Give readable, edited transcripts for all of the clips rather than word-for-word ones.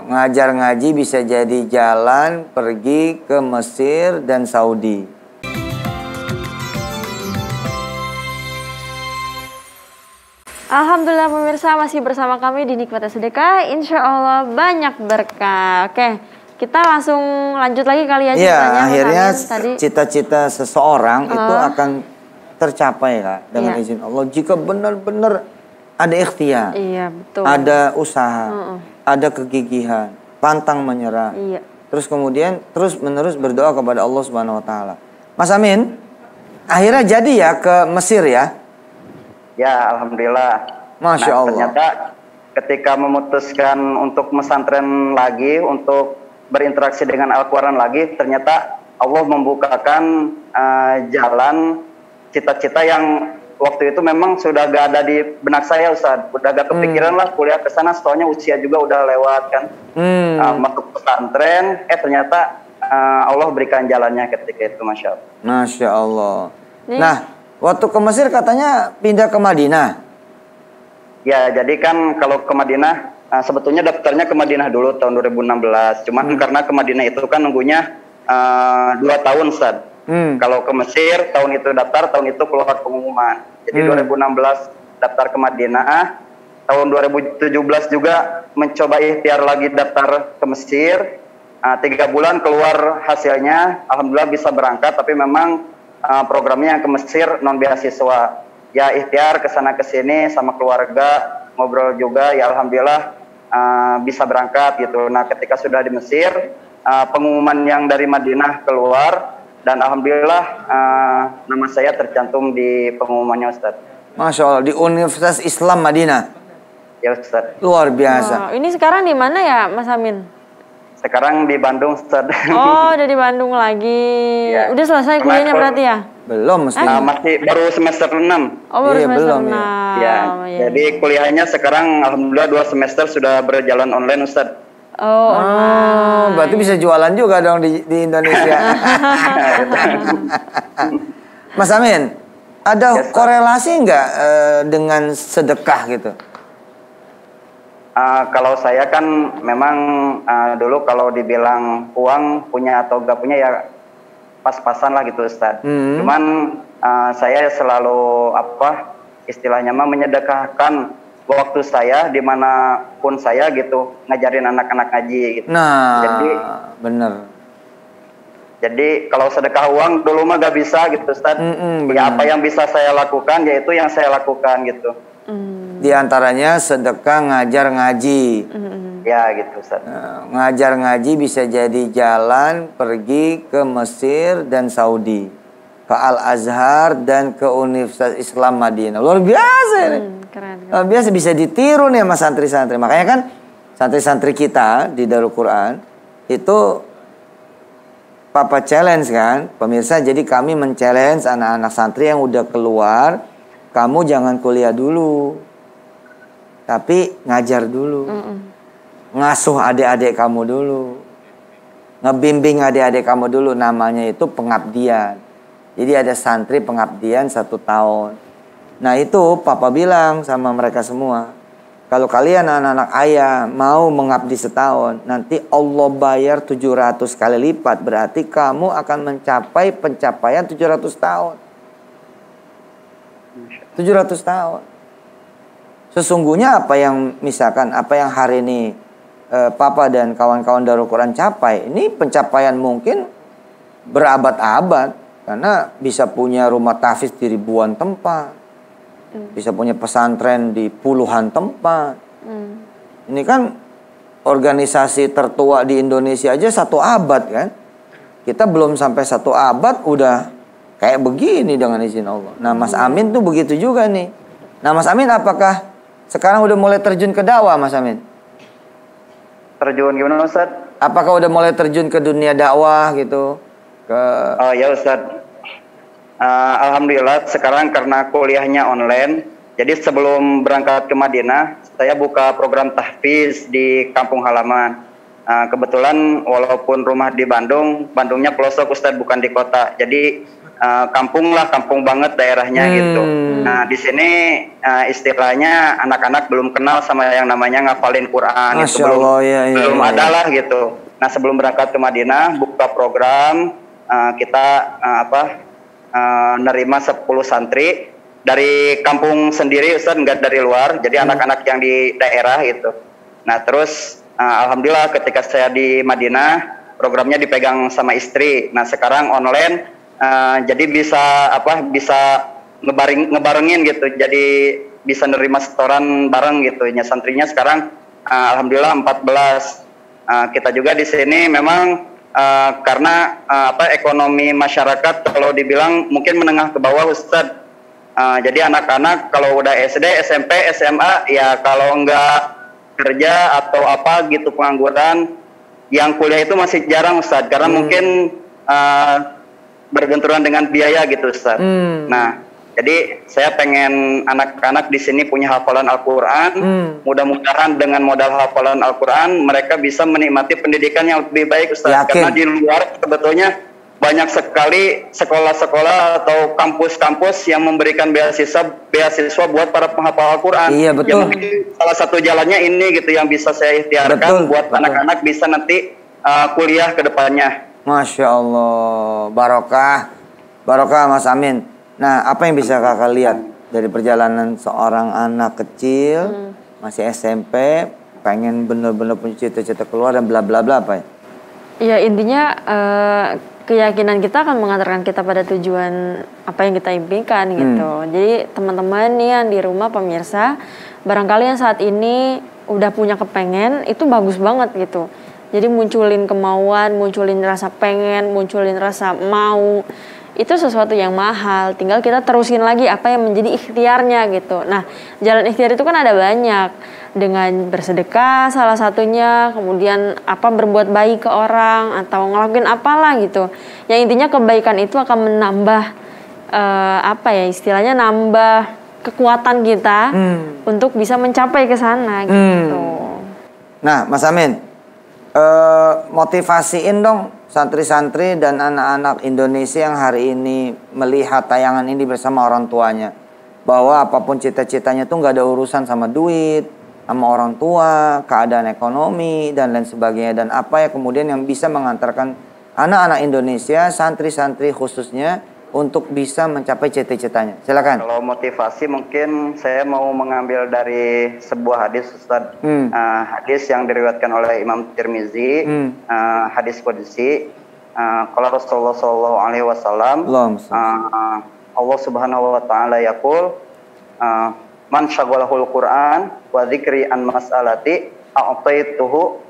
Ngajar ngaji bisa jadi jalan pergi ke Mesir dan Saudi. Alhamdulillah pemirsa, masih bersama kami di Nikmati Sedekah. Insya Allah banyak berkah. Oke, kita langsung lanjut lagi kali ya. Iya, akhirnya cita-cita seseorang itu akan tercapai Kak, dengan izin Allah jika benar-benar ada ikhtiar. Iya, betul. Ada usaha, ada kegigihan, pantang menyerah. Iya. Terus kemudian terus-menerus berdoa kepada Allah Subhanahu wa taala. Mas Amin, akhirnya jadi ya ke Mesir ya? Ya, alhamdulillah. Masya Allah. Ternyata ketika memutuskan untuk mesantren lagi, untuk berinteraksi dengan Al-Quran lagi, ternyata Allah membukakan jalan cita-cita yang waktu itu memang sudah gak ada di benak saya, Ustaz. Udah gak kepikiran lah kuliah ke sana, soalnya usia juga udah lewat kan. Masuk pesantren, ternyata Allah berikan jalannya ketika itu, Masya Allah. Masya Allah. Nah, waktu ke Mesir katanya pindah ke Madinah. Ya, jadi kan kalau ke Madinah, sebetulnya daftarnya ke Madinah dulu tahun 2016. Cuman karena ke Madinah itu kan nunggunya 2 tahun, Ustaz. Kalau ke Mesir, tahun itu daftar, tahun itu keluar pengumuman. Jadi 2016 daftar ke Madinah. Tahun 2017 juga mencoba ikhtiar lagi daftar ke Mesir. 3 bulan keluar hasilnya, alhamdulillah bisa berangkat. Tapi memang programnya yang ke Mesir non beasiswa. Ya ikhtiar kesana kesini sama keluarga, ngobrol juga, ya alhamdulillah bisa berangkat gitu. Nah ketika sudah di Mesir, pengumuman yang dari Madinah keluar, dan alhamdulillah nama saya tercantum di pengumumannya, Ustaz. Masya Allah, di Universitas Islam Madinah. Ya Ustaz. Luar biasa. Ini sekarang di mana ya Mas Amin? Sekarang di Bandung, Ustaz. Oh, udah di Bandung lagi. Ya. Udah selesai kuliahnya berarti ya? Belum mesti. Masih baru semester 6. Oh, baru semester belum, 6. Ya. Jadi kuliahnya sekarang alhamdulillah 2 semester sudah berjalan online, Ustaz. Berarti bisa jualan juga dong di Indonesia. Mas Amin, ada korelasi nggak dengan sedekah gitu? Kalau saya kan memang dulu kalau dibilang uang punya atau gak punya ya pas-pasan lah gitu, Ustaz. Cuman saya selalu istilahnya menyedekahkan waktu saya dimanapun saya gitu, ngajarin anak-anak ngaji gitu. Nah, jadi bener. Jadi kalau sedekah uang dulu mah gak bisa gitu, Ustaz. Ya apa yang bisa saya lakukan yaitu yang saya lakukan gitu. Di antaranya sedekah ngajar ngaji. Ya gitu, Ustaz. Ngajar ngaji bisa jadi jalan pergi ke Mesir dan Saudi, ke Al-Azhar dan ke Universitas Islam Madinah. Luar biasa ya. Keren. Luar biasa, bisa ditiru nih sama santri-santri. Makanya kan santri-santri kita di Darul Quran itu Papa challenge kan, pemirsa. Jadi kami men-challenge anak-anak santri yang udah keluar, kamu jangan kuliah dulu, tapi ngajar dulu. Ngasuh adik-adik kamu dulu, ngebimbing adik-adik kamu dulu. Namanya itu pengabdian. Jadi ada santri pengabdian 1 tahun. Nah itu Papa bilang sama mereka semua, kalau kalian anak-anak ayah mau mengabdi setahun, nanti Allah bayar 700 kali lipat. Berarti kamu akan mencapai pencapaian 700 tahun. 700 tahun. Sesungguhnya apa yang misalkan apa yang hari ini Papa dan kawan-kawan Darul Quran capai, ini pencapaian mungkin berabad-abad, karena bisa punya rumah tahfiz di ribuan tempat, bisa punya pesantren di puluhan tempat. Ini kan organisasi tertua di Indonesia aja 1 abad kan. Kita belum sampai 1 abad udah kayak begini dengan izin Allah. Nah Mas Amin tuh begitu juga nih. Nah Mas Amin apakah sekarang udah mulai terjun ke dakwah, Mas Amin? Terjun gimana, Ustaz? Apakah udah mulai terjun ke dunia dakwah gitu? Oh ya, Ustaz. Alhamdulillah sekarang karena kuliahnya online, jadi sebelum berangkat ke Madinah, saya buka program tahfiz di kampung halaman. Kebetulan walaupun rumah di Bandung, Bandungnya pelosok, Ustaz, bukan di kota. Jadi kampung lah, kampung banget daerahnya gitu. Nah di sini istilahnya anak-anak belum kenal sama yang namanya ngafalin Quran, itu belum ada lah gitu. Nah sebelum berangkat ke Madinah buka program, kita nerima 10 santri dari kampung sendiri Ustaz, enggak dari luar, jadi anak-anak yang di daerah gitu. Nah terus alhamdulillah ketika saya di Madinah programnya dipegang sama istri. Nah sekarang online, jadi bisa ngebarengin gitu, jadi bisa nerima setoran bareng gitu. Santrinya sekarang alhamdulillah 14. Kita juga di sini memang karena ekonomi masyarakat kalau dibilang mungkin menengah ke bawah Ustadz. Jadi anak-anak kalau udah SD, SMP, SMA ya kalau enggak kerja atau apa gitu pengangguran, yang kuliah itu masih jarang Ustadz, karena mungkin berbenturan dengan biaya gitu Ustaz. Nah, jadi saya pengen anak-anak di sini punya hafalan Al-Quran. Mudah-mudahan dengan modal hafalan Al-Quran mereka bisa menikmati pendidikan yang lebih baik Ustaz. Karena di luar sebetulnya banyak sekali sekolah-sekolah atau kampus-kampus yang memberikan beasiswa buat para penghafal Al-Quran. Iya betul. Ya, mungkin salah satu jalannya ini gitu yang bisa saya ikhtiarkan buat anak-anak bisa nanti kuliah ke depannya. Masya Allah, barokah Mas Amin. Nah, apa yang bisa kakak lihat dari perjalanan seorang anak kecil, masih SMP, pengen bener-bener punya cita-cita keluar dan bla bla bla apa ya? Ya intinya keyakinan kita akan mengantarkan kita pada tujuan apa yang kita impikan gitu. Jadi teman-teman nih yang di rumah pemirsa, barangkali yang saat ini udah punya kepengen, itu bagus banget gitu. Jadi munculin kemauan, munculin rasa pengen, munculin rasa mau. Itu sesuatu yang mahal. Tinggal kita terusin lagi apa yang menjadi ikhtiarnya gitu. Nah, jalan ikhtiar itu kan ada banyak. Dengan bersedekah salah satunya, kemudian berbuat baik ke orang atau ngelakuin apalah gitu. Yang intinya kebaikan itu akan menambah istilahnya nambah kekuatan kita untuk bisa mencapai ke sana gitu. Nah, Mas Amin, motivasiin dong santri-santri dan anak-anak Indonesia yang hari ini melihat tayangan ini bersama orang tuanya, bahwa apapun cita-citanya tuh nggak ada urusan sama duit, sama orang tua, keadaan ekonomi dan lain sebagainya, dan apa ya kemudian yang bisa mengantarkan anak-anak Indonesia, santri-santri khususnya untuk bisa mencapai cita-citanya. Silakan. Kalau motivasi mungkin saya mau mengambil dari sebuah hadis Ustaz. Hadis yang diriwayatkan oleh Imam Tirmizi, hadis qudsi. Kalau Rasulullah sallallahu alaihi wasallam, Allah Subhanahu wa taala yaqul, man syaghalahul Qur'an wa dzikri an mas'alati a'taituhu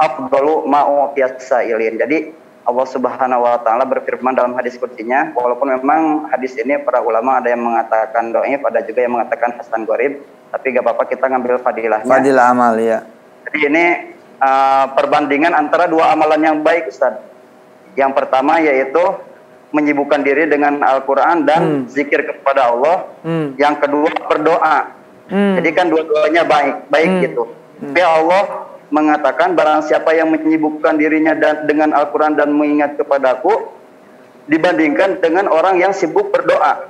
afdalu ma u'tiyasailin. Jadi Allah Subhanahu wa taala berfirman dalam hadis qudsinya, walaupun memang hadis ini para ulama ada yang mengatakan dhaif, ada juga yang mengatakan hasan gharib, tapi gak apa-apa kita ngambil fadilahnya. Fadilah amal ya. Jadi ini perbandingan antara dua amalan yang baik Ustaz. Yang pertama yaitu menyibukkan diri dengan Al-Qur'an dan zikir kepada Allah. Yang kedua berdoa. Jadi kan dua-duanya baik gitu. Tapi Allah mengatakan barang siapa yang menyibukkan dirinya dengan Al-Quran dan mengingat kepadaku dibandingkan dengan orang yang sibuk berdoa.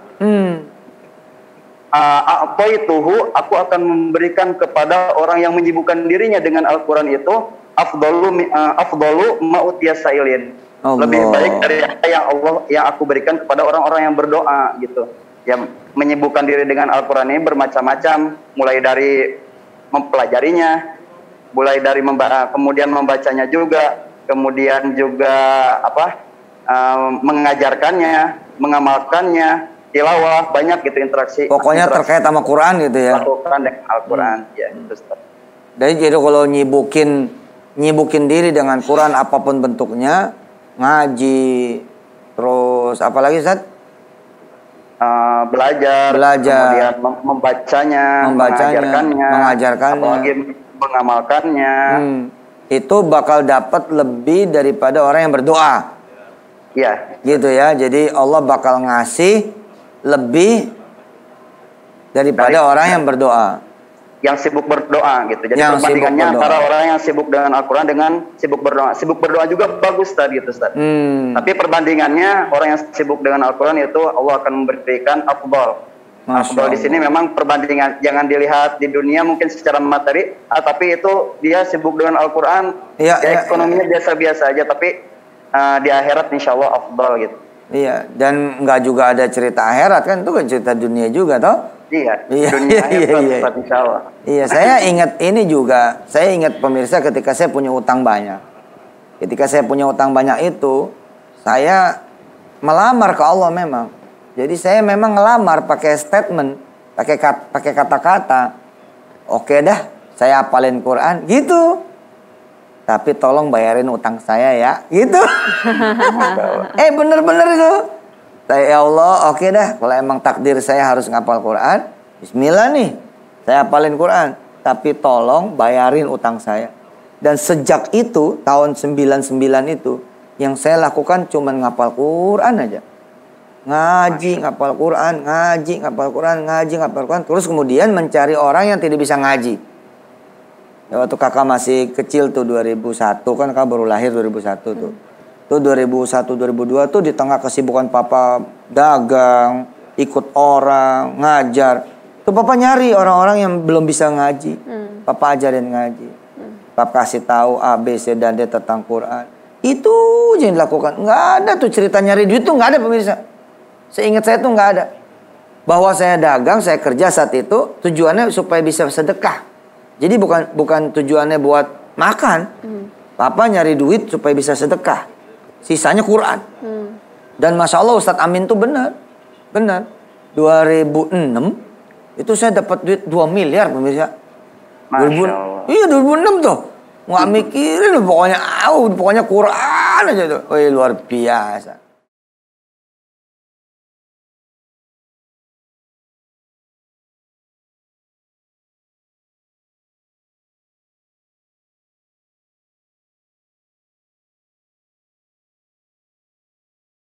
Aku akan memberikan kepada orang yang menyibukkan dirinya dengan Al-Quran itu afdalu ma'utiyasailin. Lebih baik dari apa yang aku berikan kepada orang-orang yang berdoa gitu. Yang menyibukkan diri dengan Al-Quran ini bermacam-macam, mulai dari mempelajarinya, mulai dari kemudian membacanya juga, kemudian juga mengajarkannya, mengamalkannya, tilawah, banyak gitu interaksi. Pokoknya terkait sama Quran gitu ya. Al-Quran dengan Al-Quran, ya itu Ustaz. Jadi kalau nyibukin diri dengan Quran apapun bentuknya, ngaji, terus apalagi Ustaz? Belajar, kemudian membacanya, mengajarkannya, apalagi mengamalkannya, itu bakal dapat lebih daripada orang yang berdoa. Ya, gitu ya. Jadi Allah bakal ngasih lebih daripada orang yang berdoa. yang sibuk berdoa gitu. Jadi Yang perbandingannya sibuk berdoa. antara orang yang sibuk dengan Al-Quran dengan sibuk berdoa. Sibuk berdoa juga bagus Ustaz gitu Ustaz. Tapi perbandingannya orang yang sibuk dengan Al-Quran itu Allah akan memberikan afdal. Afdal di sini memang perbandingan, jangan dilihat di dunia mungkin secara materi, tapi itu dia sibuk dengan Al-Quran, ekonominya biasa-biasa aja, tapi di akhirat insya Allah afdal gitu. Iya, dan nggak juga ada cerita akhirat kan, itu kan cerita dunia juga toh. Iya, iya, dunia akhirat iya. insya Allah. Iya, saya ingat ini juga, saya ingat pemirsa ketika saya punya utang banyak. Ketika saya punya utang banyak itu, saya melamar ke Allah memang. Jadi saya memang ngelamar pakai statement, pakai kata-kata. Oke dah, saya hafalin Quran gitu. Tapi tolong bayarin utang saya ya, gitu. Bener-bener itu. Saya ya Allah, oke dah. Kalau emang takdir saya harus ngapal Quran, Bismillah nih, saya hafalin Quran. Tapi tolong bayarin utang saya. Dan sejak itu tahun 99 itu, yang saya lakukan cuma ngapal Quran aja. Ngaji, ngapal Quran, ngaji, ngapal Quran, ngaji, ngapal Quran. Terus kemudian mencari orang yang tidak bisa ngaji. Ya, waktu kakak masih kecil tuh 2001, kan kakak baru lahir 2001 tuh. Tuh 2001, 2002 tuh di tengah kesibukan papa dagang, ikut orang, ngajar. Tuh papa nyari orang-orang yang belum bisa ngaji. Papa ajarin ngaji. Papa kasih tahu A, B, C, dan D tentang Quran. Itu aja yang dilakukan. Nggak ada tuh cerita nyari duit tuh nggak ada pemirsa. Seingat saya tuh nggak ada. Bahwa saya dagang, saya kerja saat itu tujuannya supaya bisa sedekah. Jadi bukan tujuannya buat makan. Papa nyari duit supaya bisa sedekah. Sisanya Quran. Dan Masya Allah Ustadz Amin tuh benar. 2006 itu saya dapat duit 2 miliar pemirsa. Masya Allah. Iya 2006 tuh. Nggak mikirin pokoknya Quran aja tuh. Luar biasa.